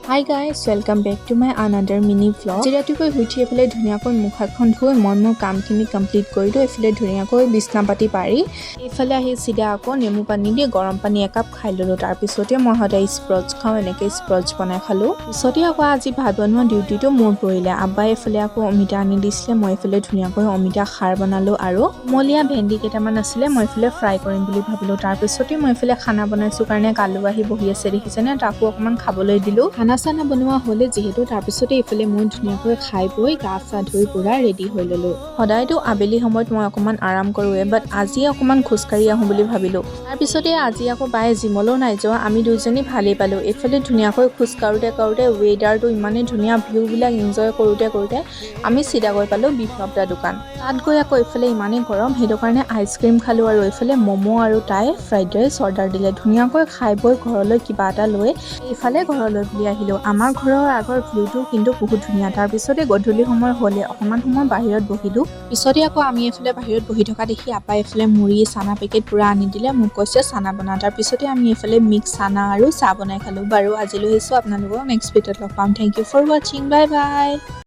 Hi guys, welcome back to my another mini vlog. Jiratikoi huthi efale dhuniakoi mukhakhon dhui mon kamkhini complete korilu efale dhuniakoi bisna pati pari efale ahi sida ako nemu pani di gorom pani এক cup খাই ললো tar pisote moi hodai sprout khau eneke sprout banai khalu pisote ako aji bhat banwa duty to mor porile abba efale ako omita ani disle moi efale dhuniakoi omita khar banalu aru molia bhendi ketaman asile moi efale fry korim buli bhabilu tar pisote moi efale khana banaisu karone kalu ahi bohi ase dekhisene taku okman khaboloi dilu খানা বনোৱা হলে যেহেতু তাৰ পিছতে ইফালে মই ধুনিয়াকৈ খাই বৈ গা চা ধুই পুৰা ৰেডি হৈ ললো সদায়তো আবেলি সময়ত মই অকমান আৰাম কৰোৱে বাট আজি অকমান খুস্কাৰি আহো বুলি ভাবিলো তাৰ পিছতে আজি আকৌ বাই জিমলো নাই যোৱা আমি দুজনী ভালেই পালো ইফালে ধুনিয়াকৈ খুস্কাৰোতে কৰোতে ৱেডাৰটো ইমানে ধুনিয়া ভিউ বিলাক এনজয় কৰোতে আমি চিধা গৈ পালো বিপ্লৱদা দোকান তাত গৈ আকৌ ইফালে ইমানে গৰম হেতু কাৰণে আইচক্ৰীম খালো আৰু ইফালে মমো আৰু তাই ফ্ৰাইড ৰাইচ অৰ্ডাৰ দিলে ধুনিয়াকৈ খাই বৈ ঘৰলৈ কিবা এটা লৈ ইফালে ঘৰলৈ বুলি আহিলো আমাৰ ঘৰৰ আগৰ ভিউটো কিন্তু বহুত ধুনিয়া তাৰ পিছতে গধূলি সময় হলে অকমান সময় বাহিৰত বহিলো পিছতে আকৌ আমি এফালে বাহিৰত বহি থকা দেখি আপা এফালে মুড়ি চানা পেকেট পুৰা আনি দিলে মোক কৈছে চানা বনা তাৰ পিছতে আমি এফালে মিক্স চানা আৰু চাহ বনাই খালো বাৰু আজিলৈ আহিছো আপোনালোকক নেক্সট ভিডিঅ'ত লগ পাম thank you for watching bye by